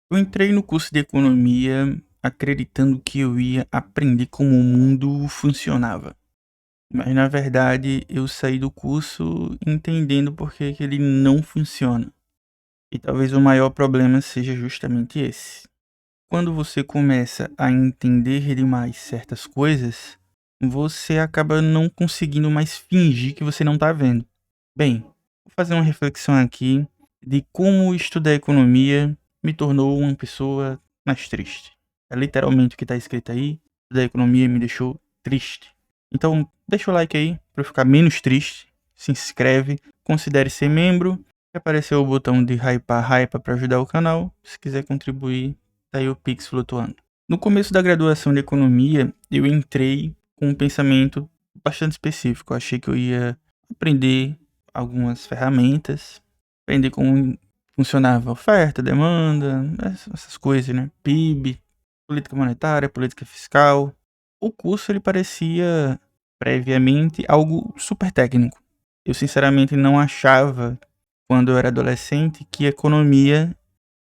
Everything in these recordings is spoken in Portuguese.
Eu entrei no curso de economia acreditando que eu ia aprender como o mundo funcionava. Mas na verdade eu saí do curso entendendo por que que ele não funciona. E talvez o maior problema seja justamente esse. Quando você começa a entender demais certas coisas, você acaba não conseguindo mais fingir que você não está vendo. Bem, vou fazer uma reflexão aqui de como estudar economia me tornou uma pessoa mais triste. É literalmente o que está escrito aí. Estudar economia me deixou triste. Então, deixa o like aí para eu ficar menos triste. Se inscreve, considere ser membro. Apareceu o botão de hypa para ajudar o canal. Se quiser contribuir, tá aí o Pix flutuando. No começo da graduação de economia, eu entrei com um pensamento bastante específico. Eu achei que eu ia aprender algumas ferramentas, aprender como funcionava oferta, demanda, essas coisas, né? PIB, política monetária, política fiscal. O curso ele parecia previamente algo super técnico. Eu sinceramente não achava, quando eu era adolescente, que economia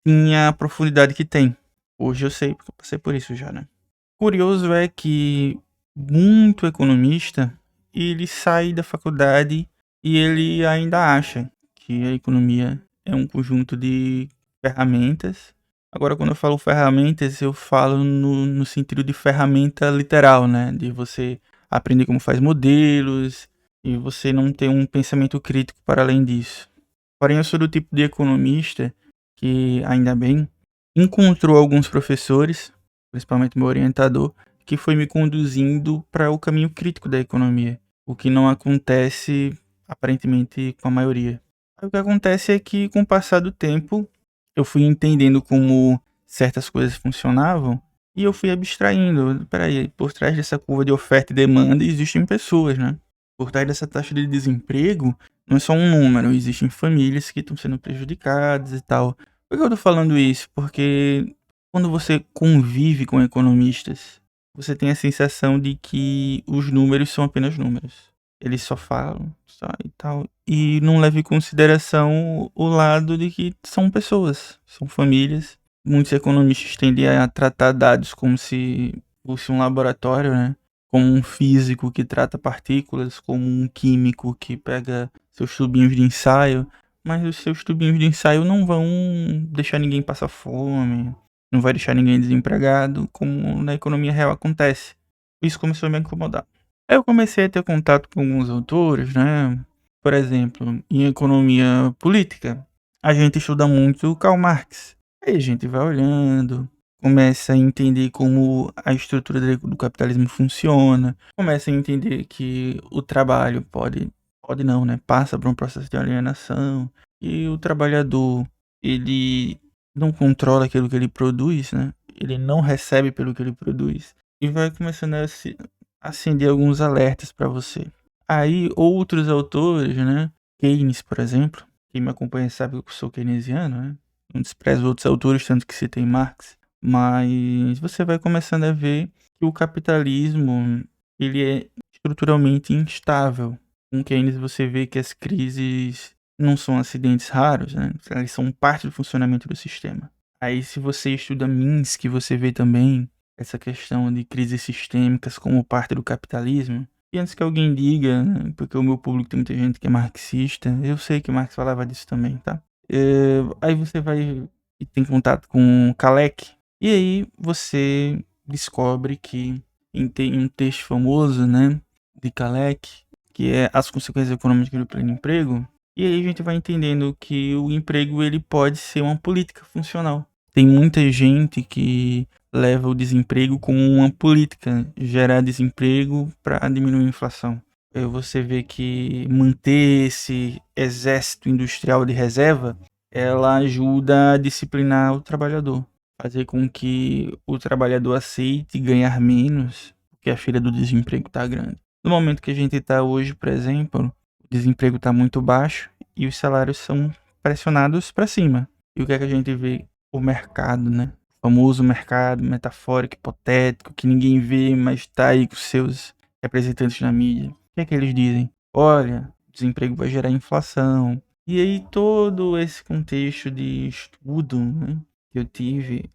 tinha a profundidade que tem. Hoje eu sei, porque eu passei por isso já, né? Curioso é que muito economista, ele sai da faculdade e ele ainda acha que a economia é um conjunto de ferramentas. Agora, quando eu falo ferramentas, eu falo no sentido de ferramenta literal, né? De você aprender como faz modelos e você não ter um pensamento crítico para além disso. Porém, eu sou do tipo de economista que, ainda bem, encontrou alguns professores, principalmente meu orientador, que foi me conduzindo para o caminho crítico da economia, o que não acontece aparentemente com a maioria. Aí o que acontece é que, com o passar do tempo, eu fui entendendo como certas coisas funcionavam e eu fui abstraindo. Peraí, por trás dessa curva de oferta e demanda existem pessoas, né? Por trás dessa taxa de desemprego não é só um número, existem famílias que estão sendo prejudicadas e tal. Por que eu tô falando isso? Porque quando você convive com economistas, você tem a sensação de que os números são apenas números. Eles só falam, só e tal. E não leva em consideração o lado de que são pessoas, são famílias. Muitos economistas tendem a tratar dados como se fosse um laboratório, né? Como um físico que trata partículas, como um químico que pega seus tubinhos de ensaio. Mas os seus tubinhos de ensaio não vão deixar ninguém passar fome, não vai deixar ninguém desempregado, como na economia real acontece. Isso começou a me incomodar. Aí eu comecei a ter contato com alguns autores, né? Por exemplo, em economia política, a gente estuda muito Karl Marx. Aí a gente vai olhando, começa a entender como a estrutura do capitalismo funciona, começa a entender que o trabalho pode não, né? Passa por um processo de alienação, e o trabalhador, ele não controla aquilo que ele produz, né? Ele não recebe pelo que ele produz. E vai começando a se acender alguns alertas para você. Aí outros autores, né? Keynes, por exemplo, quem me acompanha sabe que eu sou keynesiano, né? Não desprezo outros autores, tanto que citei Marx. Mas você vai começando a ver que o capitalismo ele é estruturalmente instável. Com Keynes você vê que as crises não são acidentes raros, né? Elas são parte do funcionamento do sistema. Aí se você estuda Minsky, você vê também essa questão de crises sistêmicas como parte do capitalismo. E antes que alguém diga, né, porque o meu público tem muita gente que é marxista, eu sei que Marx falava disso também, tá? Aí você vai e tem contato com Kalec, e aí você descobre que tem um texto famoso, né, de Kalec, que é As Consequências Econômicas do Pleno Emprego, e aí a gente vai entendendo que o emprego ele pode ser uma política funcional. Tem muita gente que leva o desemprego como uma política, gerar desemprego para diminuir a inflação. Você vê que manter esse exército industrial de reserva, ela ajuda a disciplinar o trabalhador, fazer com que o trabalhador aceite ganhar menos, porque a fila do desemprego está grande. No momento que a gente está hoje, por exemplo, o desemprego está muito baixo e os salários são pressionados para cima. E o que é que a gente vê? O mercado, né? O famoso mercado metafórico, hipotético, que ninguém vê, mas está aí com seus representantes na mídia. O que é que eles dizem? Olha, o desemprego vai gerar inflação. E aí todo esse contexto de estudo, né? que eu tive,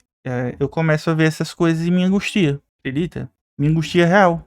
eu começo a ver essas coisas e me angustia, acredita? Me angustia real.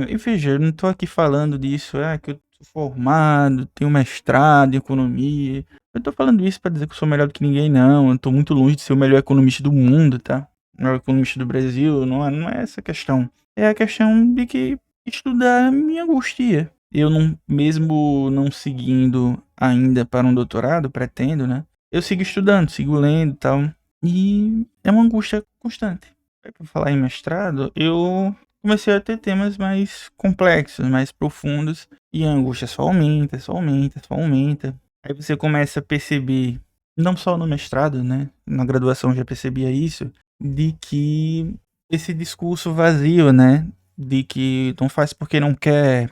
E veja, eu não tô aqui falando disso, que eu sou formado, tenho mestrado em economia. Eu tô falando isso pra dizer que eu sou melhor do que ninguém, não. Eu tô muito longe de ser o melhor economista do mundo, tá? O melhor economista do Brasil, não é essa a questão. É a questão de que estudar me angustia. Eu não, mesmo não seguindo ainda para um doutorado, pretendo, né? Eu sigo estudando, sigo lendo e tal. E é uma angústia constante. Aí, pra falar em mestrado, eu comecei a ter temas mais complexos, mais profundos. E a angústia só aumenta, só aumenta, só aumenta. Aí você começa a perceber, não só no mestrado, né? Na graduação eu já percebia isso, de que esse discurso vazio, né? De que não faz porque não quer.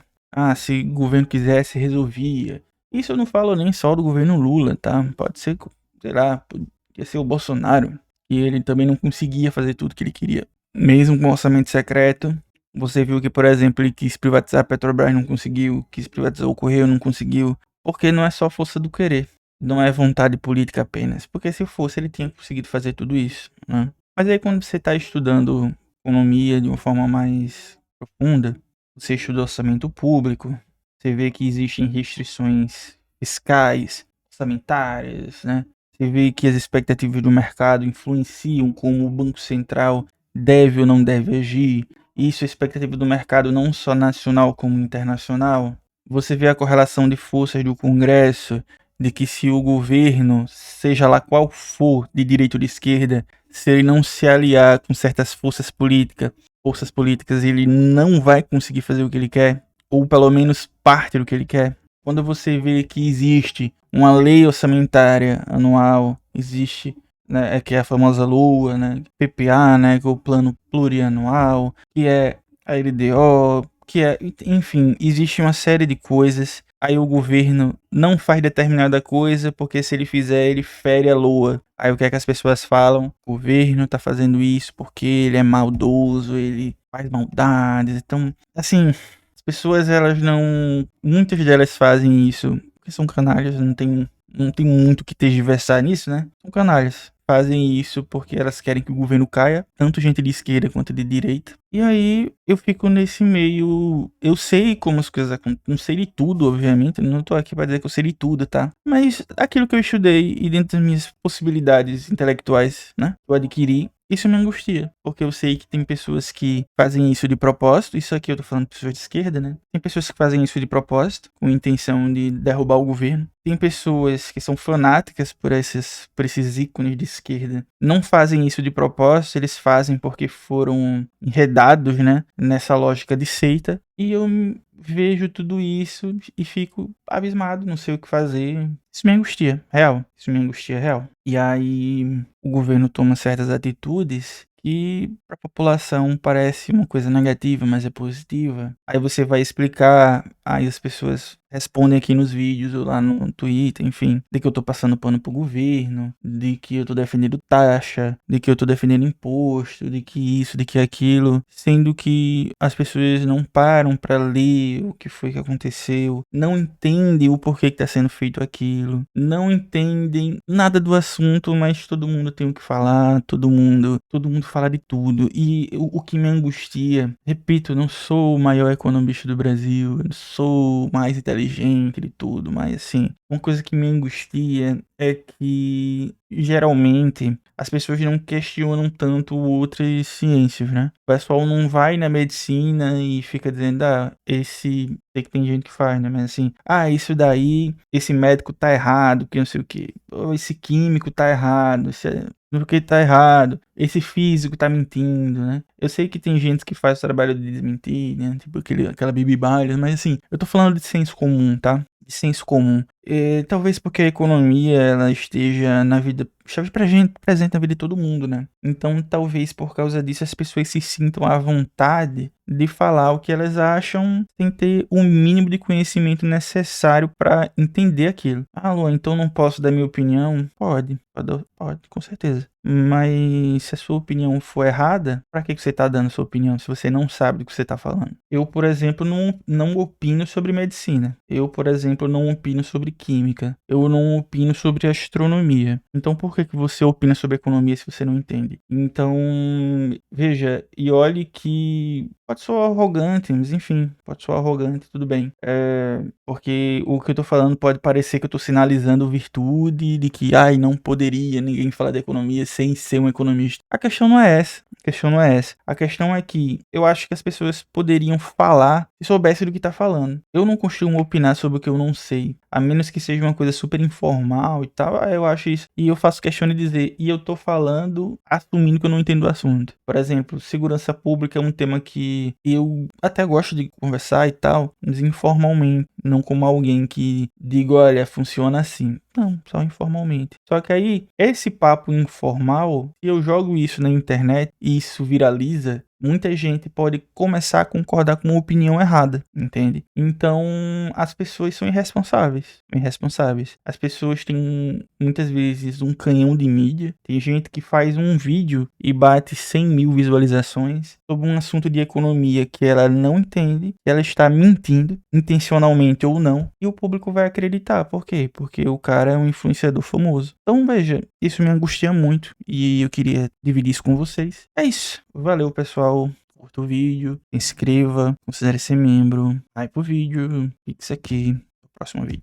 Se o governo quisesse, resolvia. Isso eu não falo nem só do governo Lula, tá? Pode ser, sei lá, podia ser o Bolsonaro, e ele também não conseguia fazer tudo que ele queria. Mesmo com orçamento secreto, você viu que, por exemplo, ele quis privatizar a Petrobras, não conseguiu, quis privatizar o Correio, não conseguiu, porque não é só força do querer, não é vontade política apenas, porque se fosse ele tinha conseguido fazer tudo isso, né? Mas aí quando você está estudando economia de uma forma mais profunda, você estuda orçamento público, você vê que existem restrições fiscais, orçamentárias, né? Você vê que as expectativas do mercado influenciam como o Banco Central deve ou não deve agir. Isso é expectativa do mercado não só nacional como internacional. Você vê a correlação de forças do Congresso, de que se o governo, seja lá qual for, de direita ou de esquerda, se ele não se aliar com certas forças políticas, ele não vai conseguir fazer o que ele quer, ou pelo menos parte do que ele quer. Quando você vê que existe uma lei orçamentária anual, existe, né, que é a famosa LOA, né, PPA, né, que é o plano plurianual, que é a LDO, enfim, existe uma série de coisas. Aí o governo não faz determinada coisa, porque se ele fizer, ele fere a LOA. Aí o que é que as pessoas falam? O governo tá fazendo isso porque ele é maldoso, ele faz maldades. Então, assim, as pessoas, muitas delas fazem isso porque são canalhas, não tem muito que tergiversar nisso, né? São canalhas. Fazem isso porque elas querem que o governo caia, tanto gente de esquerda quanto de direita. E aí eu fico nesse meio. Eu sei como as coisas acontecem. Não sei de tudo, obviamente. Não tô aqui pra dizer que eu sei de tudo, tá? Mas aquilo que eu estudei e dentro das minhas possibilidades intelectuais, né? Eu adquiri. Isso me angustia, porque eu sei que tem pessoas que fazem isso de propósito. Isso aqui eu tô falando de pessoas de esquerda, né? Tem pessoas que fazem isso de propósito, com a intenção de derrubar o governo. Tem pessoas que são fanáticas por esses ícones de esquerda. Não fazem isso de propósito, eles fazem porque foram enredados, né, nessa lógica de seita. E eu vejo tudo isso e fico abismado, não sei o que fazer. Isso me angustia, real. Isso me angustia, real. E aí o governo toma certas atitudes que para a população parece uma coisa negativa, mas é positiva. Aí você vai explicar, aí as pessoas respondem aqui nos vídeos ou lá no Twitter, enfim, de que eu tô passando pano pro governo, de que eu tô defendendo taxa, de que eu tô defendendo imposto, de que isso, de que aquilo, sendo que as pessoas não param para ler o que foi que aconteceu, não entendem o porquê que tá sendo feito aquilo, não entendem nada do assunto, mas todo mundo tem o que falar, todo mundo fala de tudo. E o que me angustia, repito, eu não sou o maior economista do Brasil, eu não sou o mais inteligente de tudo, mas assim, uma coisa que me angustia é que geralmente as pessoas não questionam tanto outras ciências, né? O pessoal não vai na medicina e fica dizendo, sei que tem gente que faz, né? Mas assim, isso daí, esse médico tá errado, que não sei o que, esse químico tá errado, porque tá errado, esse físico tá mentindo, né? Eu sei que tem gente que faz o trabalho de desmentir, né? Tipo aquela Bibi Byers, mas assim, eu tô falando de senso comum, tá? De senso comum. Talvez porque a economia ela esteja na vida, esteve presente na vida de todo mundo, né? Então talvez por causa disso as pessoas se sintam à vontade de falar o que elas acham sem ter o mínimo de conhecimento necessário para entender aquilo. Luan, então não posso dar minha opinião? Pode, com certeza. Mas se a sua opinião for errada, pra que você tá dando sua opinião se você não sabe do que você tá falando? Eu, por exemplo, não opino sobre medicina. Eu, por exemplo, não opino sobre sobre química. Eu não opino sobre astronomia. Então por que que você opina sobre economia se você não entende? Então, veja, e olhe que pode soar arrogante, mas enfim, pode soar arrogante, tudo bem. Porque o que eu tô falando pode parecer que eu tô sinalizando virtude de que, ai, não poderia ninguém falar de economia sem ser um economista. A questão não é essa. A questão não é essa. A questão é que eu acho que as pessoas poderiam falar se soubessem do que tá falando. Eu não costumo opinar sobre o que eu não sei, a menos que seja uma coisa super informal e tal. Eu acho isso. E eu faço questão de dizer, e eu tô falando assumindo que eu não entendo o assunto. Por exemplo, segurança pública é um tema que eu até gosto de conversar e tal, mas informalmente, não como alguém que diga, olha, funciona assim. Não, só informalmente. Só que aí, esse papo informal, se eu jogo isso na internet e isso viraliza, muita gente pode começar a concordar com uma opinião errada, entende? Então, as pessoas são irresponsáveis. Irresponsáveis. As pessoas têm, muitas vezes, um canhão de mídia. Tem gente que faz um vídeo e bate 100 mil visualizações sobre um assunto de economia que ela não entende, que ela está mentindo, intencionalmente ou não, e o público vai acreditar. Por quê? Porque o cara é um influenciador famoso. Então, veja, isso me angustia muito e eu queria dividir isso com vocês. É isso. Valeu, pessoal. Curta o vídeo, se inscreva, considere ser membro. Vai pro vídeo, fixe aqui no próximo vídeo.